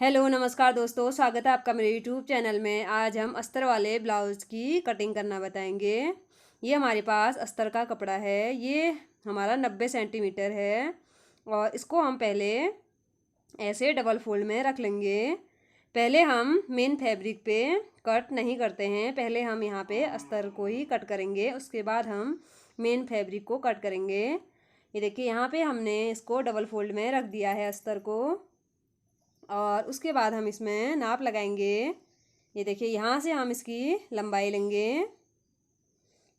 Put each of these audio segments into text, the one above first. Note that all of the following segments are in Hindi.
हेलो नमस्कार दोस्तों, स्वागत है आपका मेरे यूट्यूब चैनल में। आज हम अस्तर वाले ब्लाउज़ की कटिंग करना बताएंगे। ये हमारे पास अस्तर का कपड़ा है। ये हमारा 90 सेंटीमीटर है और इसको हम पहले ऐसे डबल फोल्ड में रख लेंगे। पहले हम मेन फैब्रिक पे कट नहीं करते हैं, पहले हम यहाँ पे अस्तर को ही कट करेंगे, उसके बाद हम मेन फैब्रिक को कट करेंगे। ये देखिए यहाँ पे हमने इसको डबल फोल्ड में रख दिया है अस्तर को और उसके बाद हम इसमें नाप लगाएंगे। ये देखिए यहाँ से हम इसकी लंबाई लेंगे।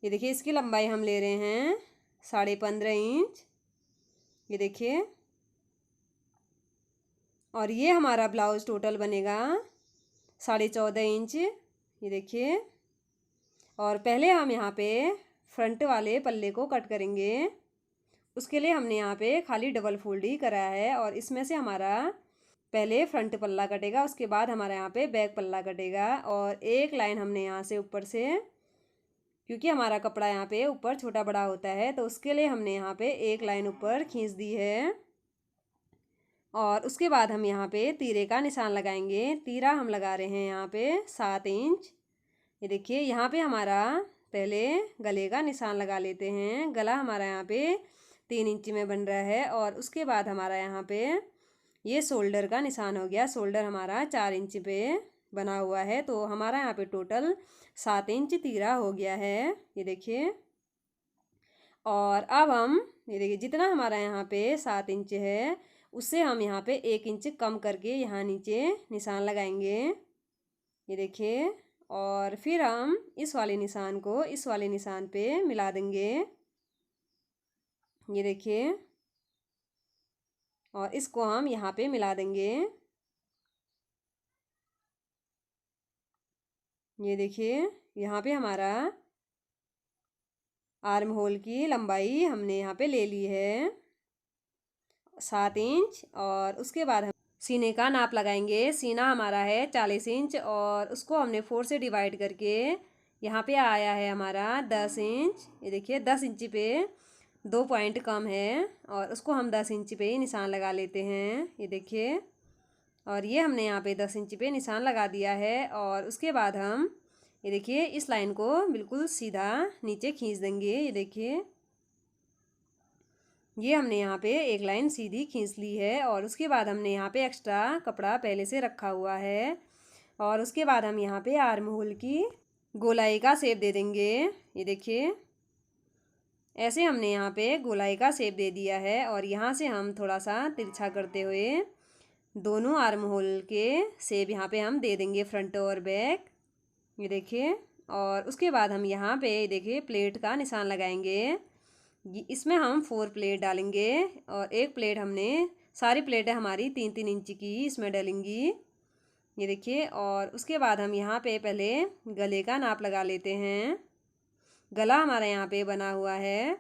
ये देखिए इसकी लंबाई हम ले रहे हैं 15.5 इंच। ये देखिए, और ये हमारा ब्लाउज टोटल बनेगा 14.5 इंच। ये देखिए, और पहले हम यहाँ पे फ्रंट वाले पल्ले को कट करेंगे। उसके लिए हमने यहाँ पे खाली डबल फोल्ड ही करा है और इसमें से हमारा पहले फ्रंट पल्ला कटेगा, उसके बाद हमारा यहाँ पे बैक पल्ला कटेगा। और एक लाइन हमने यहाँ से ऊपर से, क्योंकि हमारा कपड़ा यहाँ पे ऊपर छोटा बड़ा होता है, तो उसके लिए हमने यहाँ पे एक लाइन ऊपर खींच दी है। और उसके बाद हम यहाँ पे तीरे का निशान लगाएंगे। तीरा हम लगा रहे हैं यहाँ पे 7 इंच। ये देखिए यहाँ पे हमारा पहले गले का निशान लगा लेते हैं। गला हमारा यहाँ पे 3 इंच में बन रहा है और उसके बाद हमारा यहाँ पे ये शोल्डर का निशान हो गया। शोल्डर हमारा 4 इंच पे बना हुआ है, तो हमारा यहाँ पे टोटल 7 इंच तीरा हो गया है। ये देखिए, और अब हम ये देखिए जितना हमारा यहाँ पे 7 इंच है उससे हम यहाँ पे 1 इंच कम करके यहाँ नीचे निशान लगाएंगे। ये देखिए, और फिर हम इस वाले निशान को इस वाले निशान पे मिला देंगे। ये देखिए, और इसको हम यहाँ पे मिला देंगे। ये देखिए यहाँ पे हमारा आर्म होल की लंबाई हमने यहाँ पे ले ली है 7 इंच। और उसके बाद हम सीने का नाप लगाएंगे। सीना हमारा है 40 इंच और उसको हमने 4 से डिवाइड करके यहाँ पे आया है हमारा 10 इंच। ये देखिए 10 इंच पे 2 पॉइंट कम है और उसको हम 10 इंच पे ही निशान लगा लेते हैं। ये देखिए, और ये हमने यहाँ पे 10 इंच पे निशान लगा दिया है। और उसके बाद हम ये देखिए इस लाइन को बिल्कुल सीधा नीचे खींच देंगे। ये देखिए, ये हमने यहाँ पे एक लाइन सीधी खींच ली है और उसके बाद हमने यहाँ पे एक्स्ट्रा कपड़ा पहले से रखा हुआ है। और उसके बाद हम यहाँ पे आर्म होल की गोलाई का शेप दे देंगे। ये देखिए, ऐसे हमने यहाँ पे गोलाई का शेप दे दिया है और यहाँ से हम थोड़ा सा तिरछा करते हुए दोनों आर्म होल के शेप यहाँ पे हम दे देंगे, फ्रंट और बैक। ये देखिए, और उसके बाद हम यहाँ पे देखिए प्लेट का निशान लगाएंगे। इसमें हम 4 प्लेट डालेंगे और एक प्लेट हमने, सारी प्लेटें हमारी 3-3 इंच की इसमें डालेंगी। ये देखिए, और उसके बाद हम यहाँ पे पहले गले का नाप लगा लेते हैं। गला हमारा यहाँ पे बना हुआ है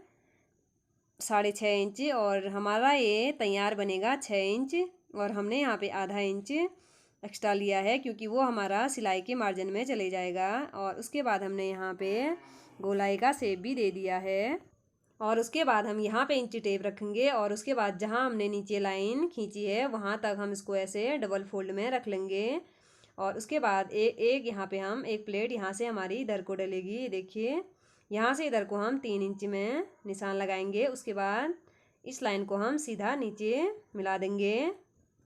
6.5 इंच और हमारा ये तैयार बनेगा 6 इंच। और हमने यहाँ पे आधा इंच एक्स्ट्रा लिया है क्योंकि वो हमारा सिलाई के मार्जिन में चले जाएगा। और उसके बाद हमने यहाँ पे गोलाई का शेप भी दे दिया है और उसके बाद हम यहाँ पे इंची टेप रखेंगे और उसके बाद जहाँ हमने नीचे लाइन खींची है वहाँ तक हम इसको ऐसे डबल फोल्ड में रख लेंगे। और उसके बाद एक यहाँ पे हम एक प्लेट यहाँ से हमारी इधर को डलेगी। देखिए, यहाँ से इधर को हम 3 इंच में निशान लगाएंगे। उसके बाद इस लाइन को हम सीधा नीचे मिला देंगे।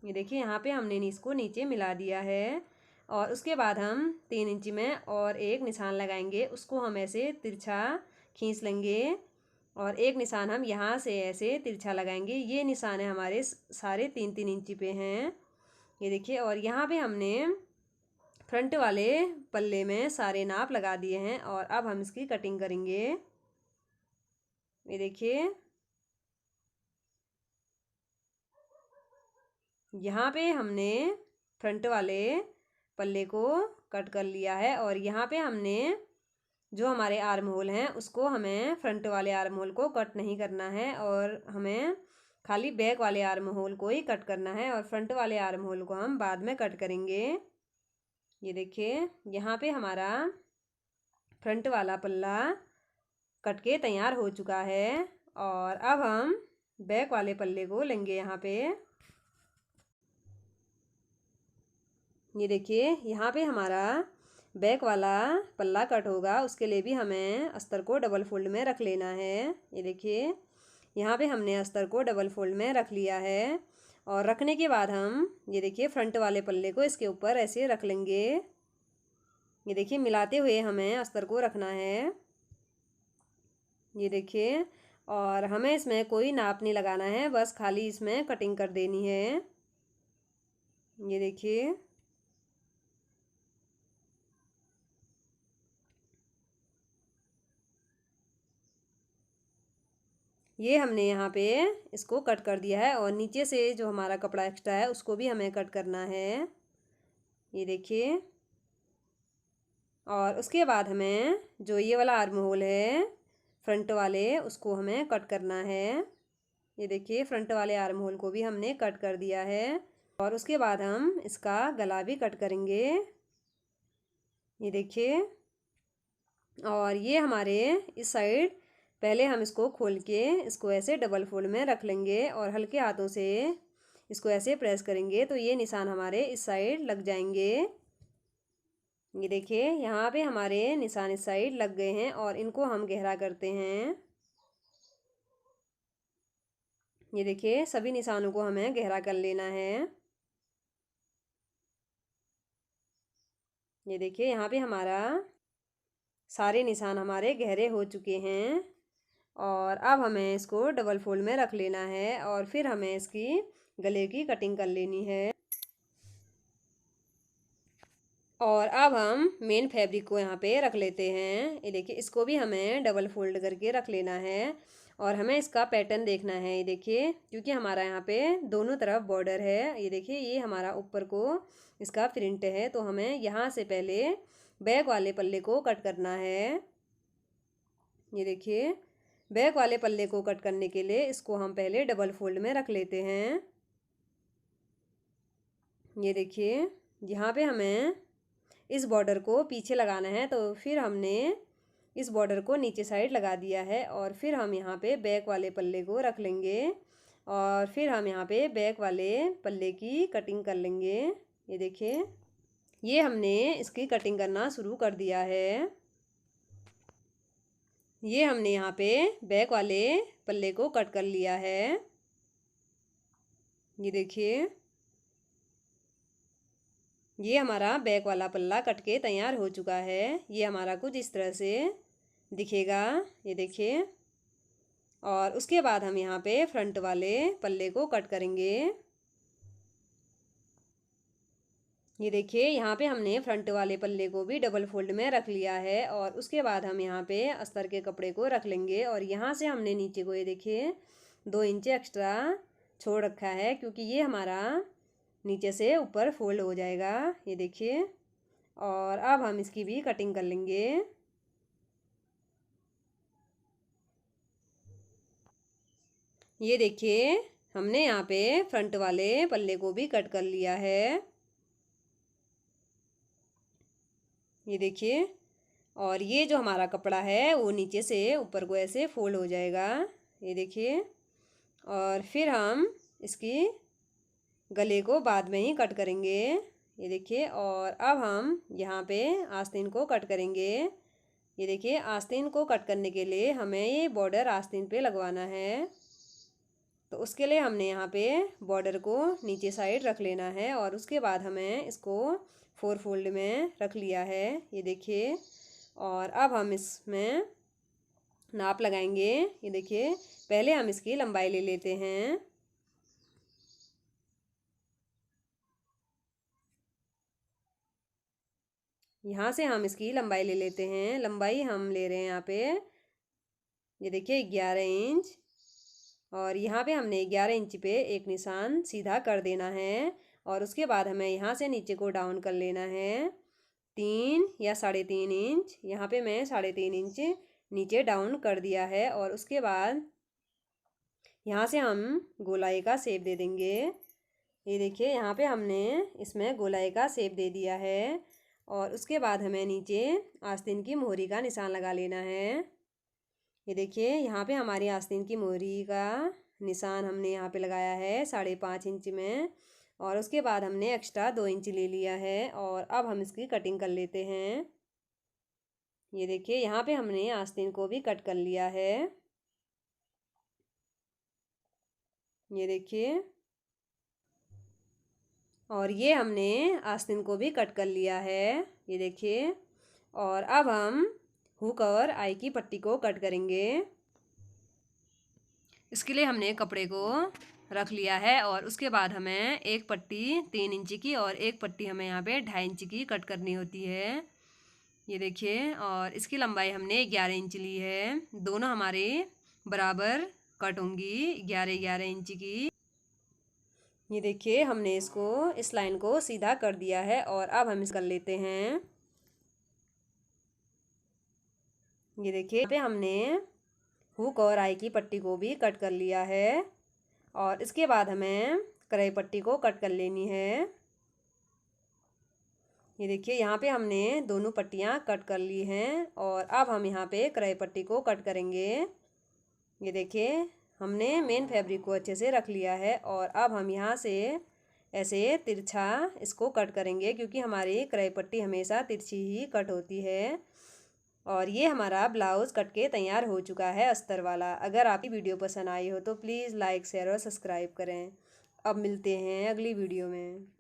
ये देखिए यहाँ पे हमने इसको नीचे मिला दिया है और उसके बाद हम 3 इंच में और एक निशान लगाएंगे, उसको हम ऐसे तिरछा खींच लेंगे और एक निशान हम यहाँ से ऐसे तिरछा लगाएंगे। ये निशान है हमारे सारे 3-3 इंच पे हैं। ये देखिए, और यहाँ पे हमने फ्रंट वाले पल्ले में सारे नाप लगा दिए हैं और अब हम इसकी कटिंग करेंगे। ये देखिए, यहाँ पे हमने फ्रंट वाले पल्ले को कट कर लिया है और यहाँ पे हमने जो हमारे आर्म होल हैं उसको हमें फ्रंट वाले आर्म होल को कट नहीं करना है और हमें खाली बैक वाले आर्म होल को ही कट करना है और फ्रंट वाले आर्म होल को हम बाद में कट करेंगे। ये देखिए, यहाँ पे हमारा फ्रंट वाला पल्ला कट के तैयार हो चुका है और अब हम बैक वाले पल्ले को लेंगे यहाँ पे। ये देखिए यहाँ पे हमारा बैक वाला पल्ला कट होगा, उसके लिए भी हमें अस्तर को डबल फोल्ड में रख लेना है। ये देखिए यहाँ पे हमने अस्तर को डबल फोल्ड में रख लिया है। और रखने के बाद हम ये देखिए फ्रंट वाले पल्ले को इसके ऊपर ऐसे रख लेंगे। ये देखिए मिलाते हुए हमें अस्तर को रखना है। ये देखिए, और हमें इसमें कोई नाप नहीं लगाना है, बस खाली इसमें कटिंग कर देनी है। ये देखिए ये हमने यहाँ पे इसको कट कर दिया है, और नीचे से जो हमारा कपड़ा एक्स्ट्रा है उसको भी हमें कट करना है। ये देखिए, और उसके बाद हमें जो ये वाला आर्म होल है फ्रंट वाले, उसको हमें कट करना है। ये देखिए फ्रंट वाले आर्म होल को भी हमने कट कर दिया है, और उसके बाद हम इसका गला भी कट करेंगे। ये देखिए, और ये हमारे इस साइड पहले हम इसको खोल के इसको ऐसे डबल फोल्ड में रख लेंगे, और हल्के हाथों से इसको ऐसे प्रेस करेंगे तो ये निशान हमारे इस साइड लग जाएंगे। ये देखिए यहाँ पे हमारे निशान इस साइड लग गए हैं, और इनको हम गहरा करते हैं। ये देखिए सभी निशानों को हमें गहरा कर लेना है। ये देखिए यहाँ पे हमारा सारे निशान हमारे गहरे हो चुके हैं, और अब हमें इसको डबल फोल्ड में रख लेना है, और फिर हमें इसकी गले की कटिंग कर लेनी है। और अब हम मेन फैब्रिक को यहाँ पे रख लेते हैं। ये देखिए इसको भी हमें डबल फोल्ड करके रख लेना है, और हमें इसका पैटर्न देखना है। ये देखिए क्योंकि हमारा यहाँ पे दोनों तरफ बॉर्डर है, ये देखिए ये हमारा ऊपर को इसका प्रिंट है, तो हमें यहाँ से पहले बैक वाले पल्ले को कट करना है। ये देखिए बैक वाले पल्ले को कट करने के लिए इसको हम पहले डबल फोल्ड में रख लेते हैं। ये देखिए यहाँ पे हमें इस बॉर्डर को पीछे लगाना है, तो फिर हमने इस बॉर्डर को नीचे साइड लगा दिया है, और फिर हम यहाँ पे बैक वाले पल्ले को रख लेंगे, और फिर हम यहाँ पे बैक वाले पल्ले की कटिंग कर लेंगे। ये देखिए ये हमने इसकी कटिंग करना शुरू कर दिया है। ये हमने यहाँ पे बैक वाले पल्ले को कट कर लिया है। ये देखिए ये हमारा बैक वाला पल्ला कट के तैयार हो चुका है। ये हमारा कुछ इस तरह से दिखेगा। ये देखिए, और उसके बाद हम यहाँ पे फ्रंट वाले पल्ले को कट करेंगे। ये देखिए यहाँ पे हमने फ्रंट वाले पल्ले को भी डबल फोल्ड में रख लिया है, और उसके बाद हम यहाँ पे अस्तर के कपड़े को रख लेंगे, और यहाँ से हमने नीचे को ये देखिए 2 इंच एक्स्ट्रा छोड़ रखा है, क्योंकि ये हमारा नीचे से ऊपर फोल्ड हो जाएगा। ये देखिए, और अब हम इसकी भी कटिंग कर लेंगे। ये देखिए हमने यहाँ पे फ्रंट वाले पल्ले को भी कट कर लिया है। ये देखिए, और ये जो हमारा कपड़ा है वो नीचे से ऊपर को ऐसे फोल्ड हो जाएगा। ये देखिए, और फिर हम इसकी गले को बाद में ही कट करेंगे। ये देखिए, और अब हम यहाँ पे आस्तीन को कट करेंगे। ये देखिए आस्तीन को कट करने के लिए हमें ये बॉर्डर आस्तीन पे लगवाना है, तो उसके लिए हमने यहाँ पे बॉर्डर को नीचे साइड रख लेना है, और उसके बाद हमें इसको 4 फोल्ड में रख लिया है। ये देखिए, और अब हम इसमें नाप लगाएंगे। ये देखिए पहले हम इसकी लंबाई ले लेते हैं। यहाँ से हम इसकी लंबाई ले लेते हैं। लंबाई हम ले रहे हैं यहाँ पे, ये देखिए 11 इंच, और यहाँ पे हमने 11 इंच पे एक निशान सीधा कर देना है, और उसके बाद हमें यहाँ से नीचे को डाउन कर लेना है 3 या 3.5 इंच। यहाँ पे मैं 3.5 इंच नीचे डाउन कर दिया है, और उसके बाद यहाँ से हम गोलाई का शेप दे देंगे। ये देखिए यहाँ पे हमने इसमें गोलाई का शेप दे दिया है, और उसके बाद हमें नीचे आस्तीन की मोहरी का निशान लगा लेना है। ये देखिए यहाँ पे हमारी आस्तीन की मोहरी का निशान हमने यहाँ पे लगाया है 5.5 इंच में, और उसके बाद हमने एक्स्ट्रा 2 इंच ले लिया है और अब हम इसकी कटिंग कर लेते हैं। ये देखिए यहाँ पे हमने आस्तीन को भी कट कर लिया है। ये देखिए, और ये हमने आस्तीन को भी कट कर लिया है। ये देखिए, और अब हम हुक और आई की पट्टी को कट करेंगे। इसके लिए हमने कपड़े को रख लिया है और उसके बाद हमें एक पट्टी 3 इंच की और एक पट्टी हमें यहाँ पे 2.5 इंच की कट करनी होती है। ये देखिए, और इसकी लंबाई हमने 11 इंच ली है। दोनों हमारे बराबर कट होंगी 11 इंच की। ये देखिए, हमने इसको इस लाइन को सीधा कर दिया है और अब हम इस कर लेते हैं। ये देखिए, यहाँ पे हमने हुक और आई की पट्टी को भी कट कर लिया है और इसके बाद हमें कढ़ाई पट्टी को कट कर लेनी है। ये देखिए, यहाँ पे हमने दोनों पट्टियाँ कट कर ली हैं और अब हम यहाँ पे कढ़ाई पट्टी को कट करेंगे। ये देखिए, हमने मेन फैब्रिक को अच्छे से रख लिया है और अब हम यहाँ से ऐसे तिरछा इसको कट करेंगे, क्योंकि हमारी कढ़ाई पट्टी हमेशा तिरछी ही कट होती है। और ये हमारा ब्लाउज़ कट के तैयार हो चुका है अस्तर वाला। अगर आपकी वीडियो पसंद आई हो तो प्लीज़ लाइक शेयर और सब्सक्राइब करें। अब मिलते हैं अगली वीडियो में।